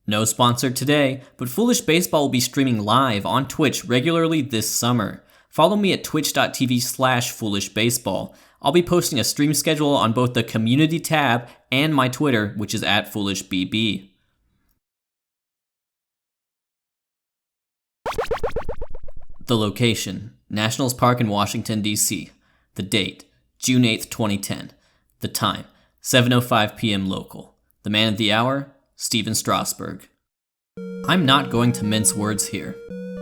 No sponsor today, but Foolish Baseball will be streaming live on Twitch regularly this summer. Follow me at twitch.tv/foolishbaseball. I'll be posting a stream schedule on both the community tab and my Twitter, which is @foolishbb. The location, Nationals Park in Washington, D.C. The date, June 8th, 2010. The time, 7:05 p.m. local. The man of the hour, Stephen Strasburg. I'm not going to mince words here.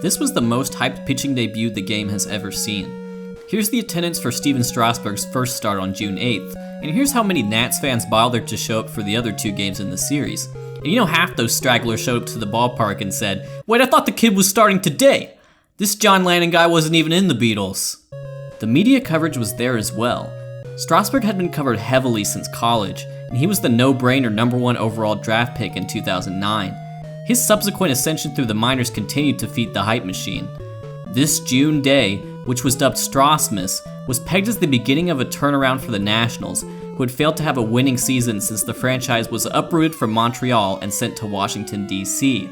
This was the most hyped pitching debut the game has ever seen. Here's the attendance for Stephen Strasburg's first start on June 8th, and here's how many Nats fans bothered to show up for the other two games in the series. And you know, half those stragglers showed up to the ballpark and said, "Wait, I thought the kid was starting today. This John Lannon guy wasn't even in the Beatles." The media coverage was there as well. Strasburg had been covered heavily since college, and he was the no-brainer #1 overall draft pick in 2009. His subsequent ascension through the minors continued to feed the hype machine. This June day, which was dubbed Strasmas, was pegged as the beginning of a turnaround for the Nationals, who had failed to have a winning season since the franchise was uprooted from Montreal and sent to Washington, D.C.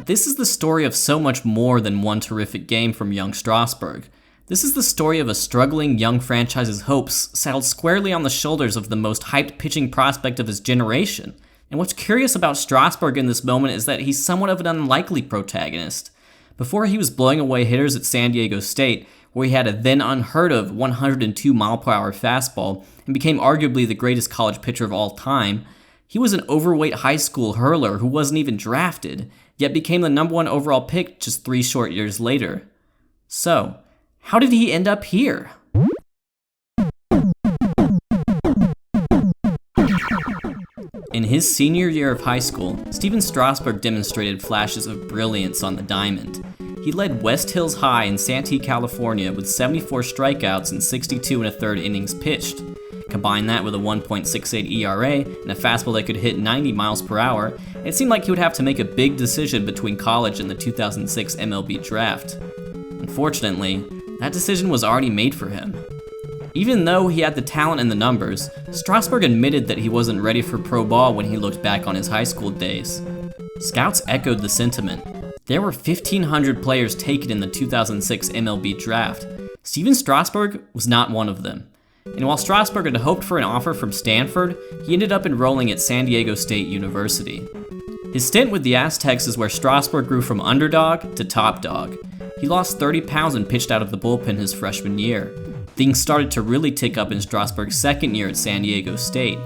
This is the story of so much more than one terrific game from young Strasburg. This is the story of a struggling young franchise's hopes saddled squarely on the shoulders of the most hyped pitching prospect of his generation. And what's curious about Strasburg in this moment is that he's somewhat of an unlikely protagonist. Before he was blowing away hitters at San Diego State, where he had a then unheard of 102 mph fastball and became arguably the greatest college pitcher of all time, he was an overweight high school hurler who wasn't even drafted, yet became the #1 overall pick just 3 short years later. So, how did he end up here? In his senior year of high school, Stephen Strasburg demonstrated flashes of brilliance on the diamond. He led West Hills High in Santee, California with 74 strikeouts and 62 1/3 innings pitched. Combine that with a 1.68 ERA and a fastball that could hit 90 miles per hour, it seemed like he would have to make a big decision between college and the 2006 MLB draft. Unfortunately, that decision was already made for him. Even though he had the talent and the numbers, Strasburg admitted that he wasn't ready for pro ball when he looked back on his high school days. Scouts echoed the sentiment. There were 1,500 players taken in the 2006 MLB draft. Stephen Strasburg was not one of them. And while Strasburg had hoped for an offer from Stanford, he ended up enrolling at San Diego State University. His stint with the Aztecs is where Strasburg grew from underdog to top dog. He lost 30 pounds and pitched out of the bullpen his freshman year. Things started to really tick up in Strasburg's second year at San Diego State.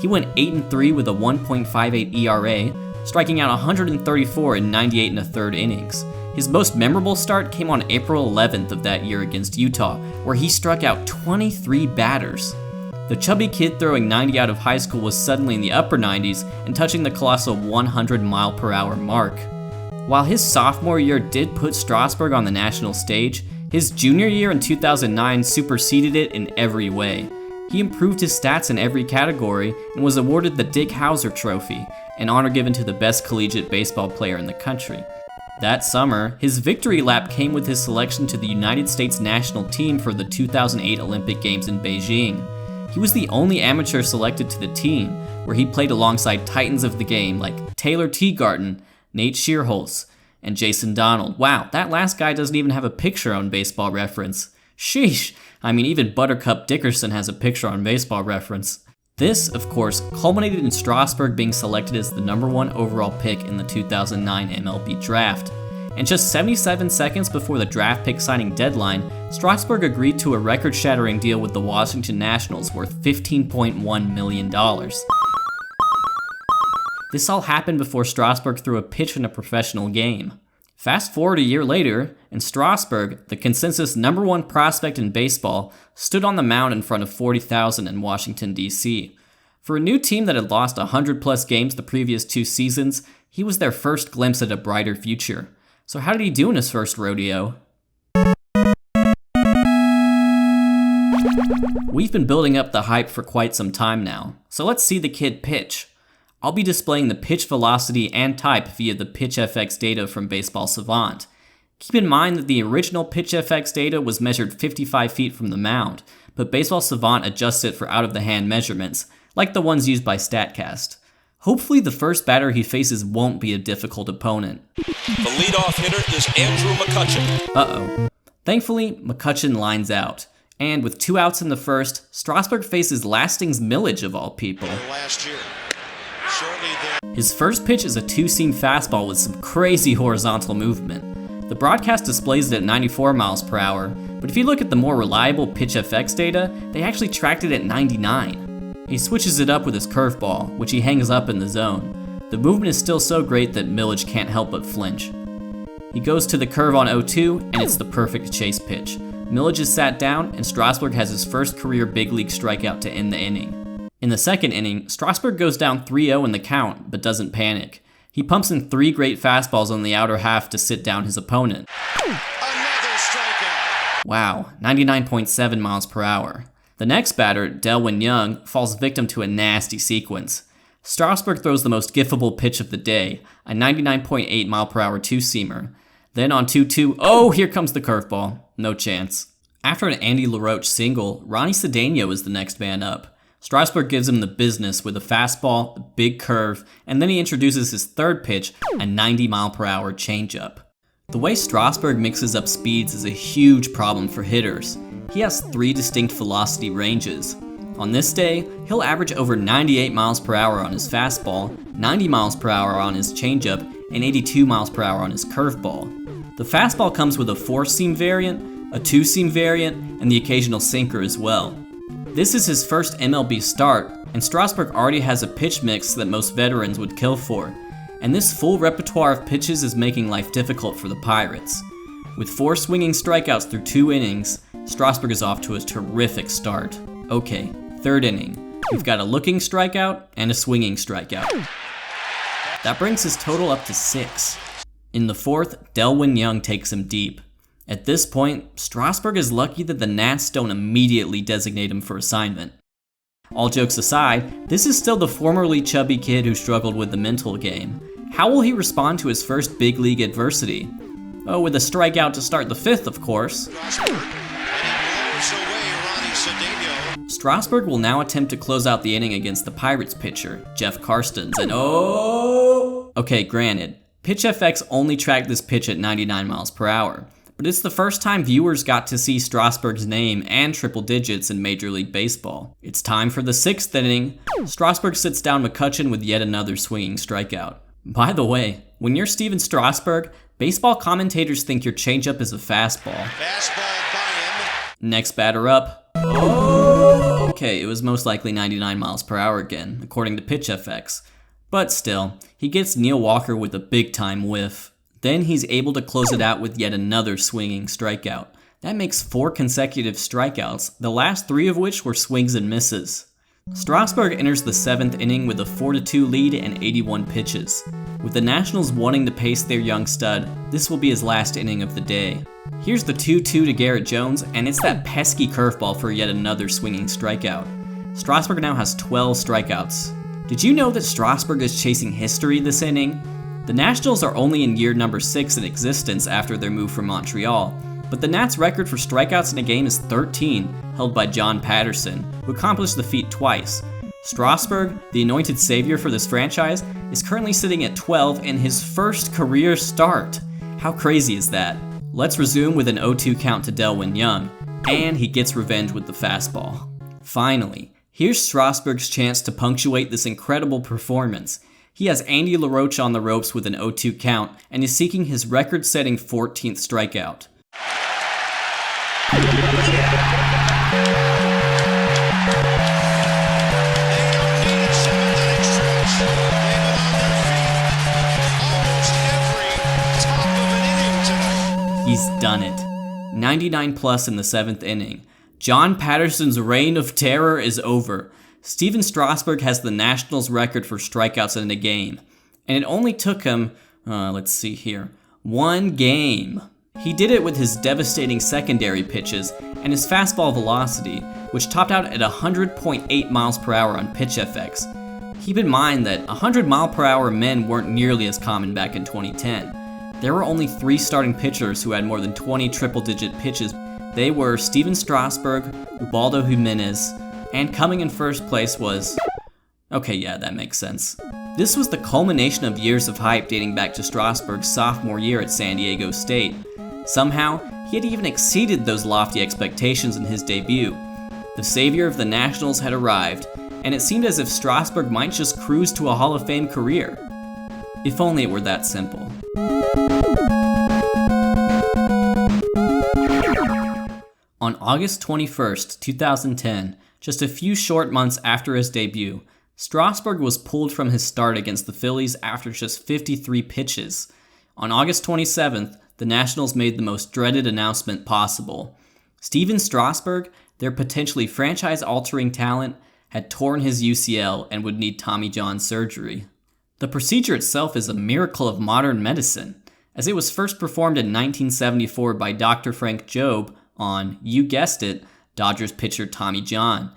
He went 8-3 with a 1.58 ERA, striking out 134 in 98 1/3 innings. His most memorable start came on April 11th of that year against Utah, where he struck out 23 batters. The chubby kid throwing 90 out of high school was suddenly in the upper 90s and touching the colossal 100 mph mark. While his sophomore year did put Strasburg on the national stage, his junior year in 2009 superseded it in every way. He improved his stats in every category and was awarded the Dick Howser Trophy, an honor given to the best collegiate baseball player in the country. That summer, his victory lap came with his selection to the United States national team for the 2008 Olympic Games in Beijing. He was the only amateur selected to the team, where he played alongside titans of the game like Taylor Teagarden, Nate Shearholz, and Jason Donald. Wow, that last guy doesn't even have a picture on Baseball Reference. Sheesh, I mean, even Buttercup Dickerson has a picture on Baseball Reference. This, of course, culminated in Strasburg being selected as the #1 overall pick in the 2009 MLB draft. And just 77 seconds before the draft pick signing deadline, Strasburg agreed to a record-shattering deal with the Washington Nationals worth $15.1 million. This all happened before Strasburg threw a pitch in a professional game. Fast forward a year later, and Strasburg, the consensus #1 prospect in baseball, stood on the mound in front of 40,000 in Washington, D.C. For a new team that had lost 100-plus games the previous 2 seasons, he was their first glimpse at a brighter future. So how did he do in his first rodeo? We've been building up the hype for quite some time now, so let's see the kid pitch. I'll be displaying the pitch velocity and type via the PitchFX data from Baseball Savant. Keep in mind that the original PitchFX data was measured 55 feet from the mound, but Baseball Savant adjusts it for out-of-the-hand measurements, like the ones used by StatCast. Hopefully the first batter he faces won't be a difficult opponent. The leadoff hitter is Andrew McCutchen. Uh-oh. Thankfully, McCutchen lines out. And with 2 outs in the first, Strasburg faces Lasting's Millage of all people. Last year. His first pitch is a 2-seam fastball with some crazy horizontal movement. The broadcast displays it at 94 miles per hour, but if you look at the more reliable PitchFX data, they actually tracked it at 99. He switches it up with his curveball, which he hangs up in the zone. The movement is still so great that Millage can't help but flinch. He goes to the curve on 0-2, and it's the perfect chase pitch. Millage is sat down, and Strasburg has his first career big league strikeout to end the inning. In the second inning, Strasburg goes down 3-0 in the count, but doesn't panic. He pumps in 3 great fastballs on the outer half to sit down his opponent. Another strikeout. Wow, 99.7 miles per hour. The next batter, Delwyn Young, falls victim to a nasty sequence. Strasburg throws the most giftable pitch of the day, a 99.8 mile per hour 2-seamer. Then on 2-2, oh, here comes the curveball. No chance. After an Andy LaRoche single, Ronnie Cedeno is the next man up. Strasburg gives him the business with a fastball, a big curve, and then he introduces his third pitch, a 90 mile per hour changeup. The way Strasburg mixes up speeds is a huge problem for hitters. He has 3 distinct velocity ranges. On this day, he'll average over 98 miles per hour on his fastball, 90 miles per hour on his changeup, and 82 miles per hour on his curveball. The fastball comes with a 4-seam variant, a 2-seam variant, and the occasional sinker as well. This is his first MLB start, and Strasburg already has a pitch mix that most veterans would kill for. And this full repertoire of pitches is making life difficult for the Pirates. With 4 swinging strikeouts through 2 innings, Strasburg is off to a terrific start. Okay, third inning. We've got a looking strikeout and a swinging strikeout. That brings his total up to 6. In the fourth, Delwyn Young takes him deep. At this point, Strasburg is lucky that the Nats don't immediately designate him for assignment. All jokes aside, this is still the formerly chubby kid who struggled with the mental game. How will he respond to his first big league adversity? Oh, with a strikeout to start the 5th, of course. Strasburg will now attempt to close out the inning against the Pirates pitcher, Jeff Karstens, and oh! Okay, granted, PitchFX only tracked this pitch at 99 miles per hour. But it's the first time viewers got to see Strasburg's name and triple digits in Major League Baseball. It's time for the 6th inning. Strasburg sits down McCutchen with yet another swinging strikeout. By the way, when you're Stephen Strasburg, baseball commentators think your changeup is a fastball. Fastball by him. Next batter up. Oh! Okay, it was most likely 99 miles per hour again, according to PitchFX. But still, he gets Neil Walker with a big-time whiff. Then he's able to close it out with yet another swinging strikeout. That makes 4 consecutive strikeouts, the last 3 of which were swings and misses. Strasburg enters the 7th inning with a 4-2 lead and 81 pitches. With the Nationals wanting to pace their young stud, this will be his last inning of the day. Here's the 2-2 to Garrett Jones, and it's that pesky curveball for yet another swinging strikeout. Strasburg now has 12 strikeouts. Did you know that Strasburg is chasing history this inning? The Nationals are only in year number 6 in existence after their move from Montreal, but the Nats' record for strikeouts in a game is 13, held by John Patterson, who accomplished the feat twice. Strasburg, the anointed savior for this franchise, is currently sitting at 12 in his first career start. How crazy is that? Let's resume with an 0-2 count to Delwyn Young, and he gets revenge with the fastball. Finally, here's Strasburg's chance to punctuate this incredible performance. He has Andy LaRoche on the ropes with an 0-2 count and is seeking his record-setting 14th strikeout. He's done it. 99 plus in the 7th inning. John Patterson's reign of terror is over. Stephen Strasburg has the Nationals record for strikeouts in a game. And it only took him, 1 game. He did it with his devastating secondary pitches and his fastball velocity, which topped out at 100.8 miles per hour on PitchFX. Keep in mind that 100 mile per hour men weren't nearly as common back in 2010. There were only 3 starting pitchers who had more than 20 triple-digit pitches. They were Stephen Strasburg, Ubaldo Jimenez, and coming in first place was... Okay, yeah, that makes sense. This was the culmination of years of hype dating back to Strasburg's sophomore year at San Diego State. Somehow, he had even exceeded those lofty expectations in his debut. The savior of the Nationals had arrived, and it seemed as if Strasburg might just cruise to a Hall of Fame career. If only it were that simple. On August 21st, 2010, just a few short months after his debut, Strasburg was pulled from his start against the Phillies after just 53 pitches. On August 27th, the Nationals made the most dreaded announcement possible. Stephen Strasburg, their potentially franchise-altering talent, had torn his UCL and would need Tommy John surgery. The procedure itself is a miracle of modern medicine, as it was first performed in 1974 by Dr. Frank Jobe on, you guessed it, Dodgers pitcher Tommy John.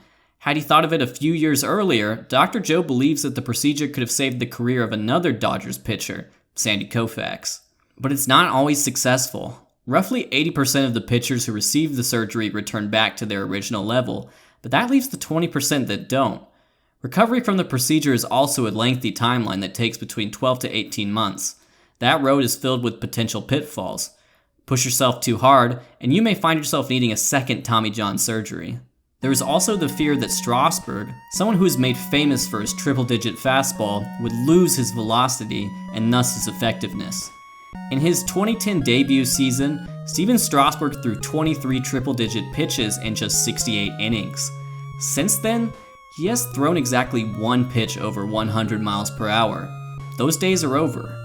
Had he thought of it a few years earlier, Dr. Jobe believes that the procedure could have saved the career of another Dodgers pitcher, Sandy Koufax. But it's not always successful. Roughly 80% of the pitchers who receive the surgery return back to their original level, but that leaves the 20% that don't. Recovery from the procedure is also a lengthy timeline that takes between 12 to 18 months. That road is filled with potential pitfalls. Push yourself too hard, and you may find yourself needing a second Tommy John surgery. There is also the fear that Strasburg, someone who is made famous for his triple-digit fastball, would lose his velocity and thus his effectiveness. In his 2010 debut season, Stephen Strasburg threw 23 triple-digit pitches in just 68 innings. Since then, he has thrown exactly one pitch over 100 miles per hour. Those days are over.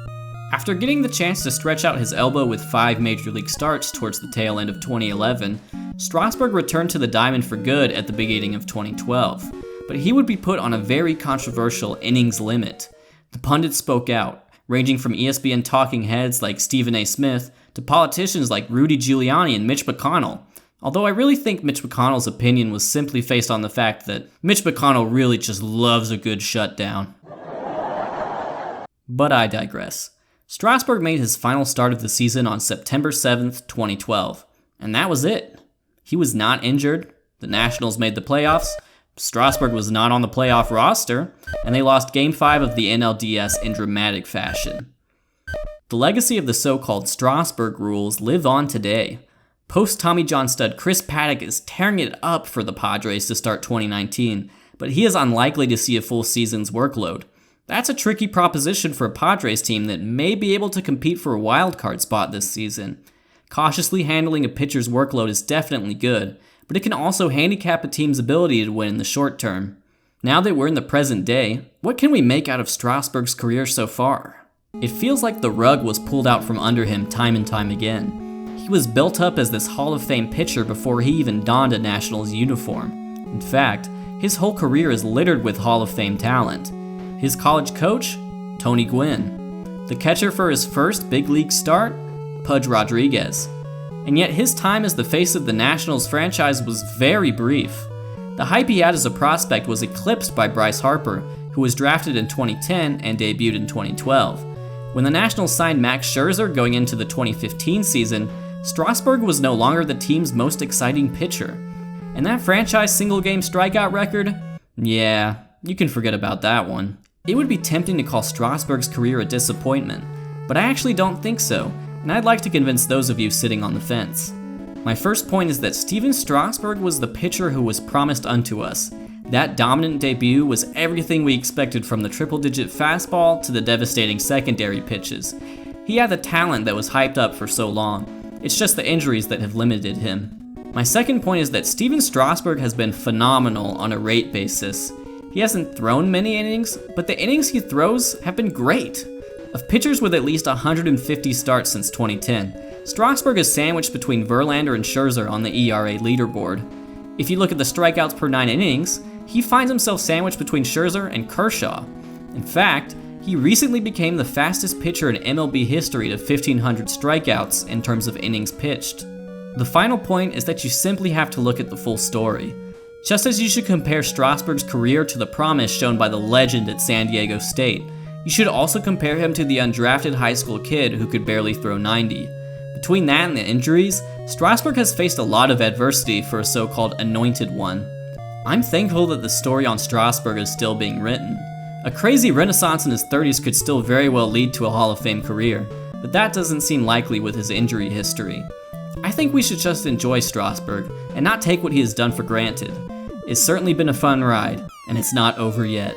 After getting the chance to stretch out his elbow with 5 major league starts towards the tail end of 2011, Strasburg returned to the diamond for good at the beginning of 2012, but he would be put on a very controversial innings limit. The pundits spoke out, ranging from ESPN talking heads like Stephen A. Smith to politicians like Rudy Giuliani and Mitch McConnell, although I really think Mitch McConnell's opinion was simply based on the fact that Mitch McConnell really just loves a good shutdown. But I digress. Strasburg made his final start of the season on September 7th, 2012, and that was it. He was not injured, the Nationals made the playoffs, Strasburg was not on the playoff roster, and they lost Game 5 of the NLDS in dramatic fashion. The legacy of the so-called Strasburg rules live on today. Post-Tommy John stud Chris Paddock is tearing it up for the Padres to start 2019, but he is unlikely to see a full season's workload. That's a tricky proposition for a Padres team that may be able to compete for a wildcard spot this season. Cautiously handling a pitcher's workload is definitely good, but it can also handicap a team's ability to win in the short term. Now that we're in the present day, what can we make out of Strasburg's career so far? It feels like the rug was pulled out from under him time and time again. He was built up as this Hall of Fame pitcher before he even donned a Nationals uniform. In fact, his whole career is littered with Hall of Fame talent. His college coach? Tony Gwynn. The catcher for his first big league start? Pudge Rodriguez. And yet his time as the face of the Nationals franchise was very brief. The hype he had as a prospect was eclipsed by Bryce Harper, who was drafted in 2010 and debuted in 2012. When the Nationals signed Max Scherzer going into the 2015 season, Strasburg was no longer the team's most exciting pitcher. And that franchise single-game strikeout record? Yeah, you can forget about that one. It would be tempting to call Strasburg's career a disappointment, but I actually don't think so, and I'd like to convince those of you sitting on the fence. My first point is that Stephen Strasburg was the pitcher who was promised unto us. That dominant debut was everything we expected from the triple-digit fastball to the devastating secondary pitches. He had the talent that was hyped up for so long. It's just the injuries that have limited him. My second point is that Stephen Strasburg has been phenomenal on a rate basis. He hasn't thrown many innings, but the innings he throws have been great. Of pitchers with at least 150 starts since 2010, Strasburg is sandwiched between Verlander and Scherzer on the ERA leaderboard. If you look at the strikeouts per 9 innings, he finds himself sandwiched between Scherzer and Kershaw. In fact, he recently became the fastest pitcher in MLB history to 1,500 strikeouts in terms of innings pitched. The final point is that you simply have to look at the full story. Just as you should compare Strasburg's career to the promise shown by the legend at San Diego State, you should also compare him to the undrafted high school kid who could barely throw 90. Between that and the injuries, Strasburg has faced a lot of adversity for a so-called anointed one. I'm thankful that the story on Strasburg is still being written. A crazy renaissance in his 30s could still very well lead to a Hall of Fame career, but that doesn't seem likely with his injury history. I think we should just enjoy Strasburg and not take what he has done for granted. It's certainly been a fun ride, and it's not over yet.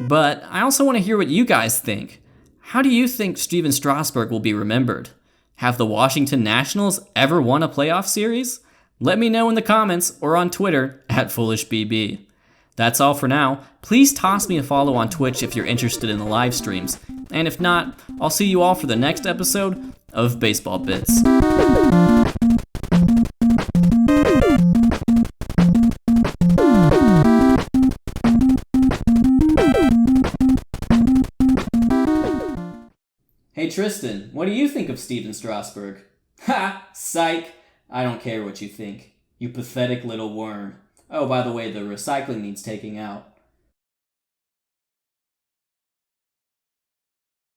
But I also want to hear what you guys think. How do you think Stephen Strasburg will be remembered? Have the Washington Nationals ever won a playoff series? Let me know in the comments or on Twitter @FoolishBB. That's all for now. Please toss me a follow on Twitch if you're interested in the live streams. And if not, I'll see you all for the next episode of Baseball Bits. Hey Tristan, what do you think of Stephen Strasburg? Ha! Psych! I don't care what you think. You pathetic little worm. Oh, by the way, the recycling needs taking out.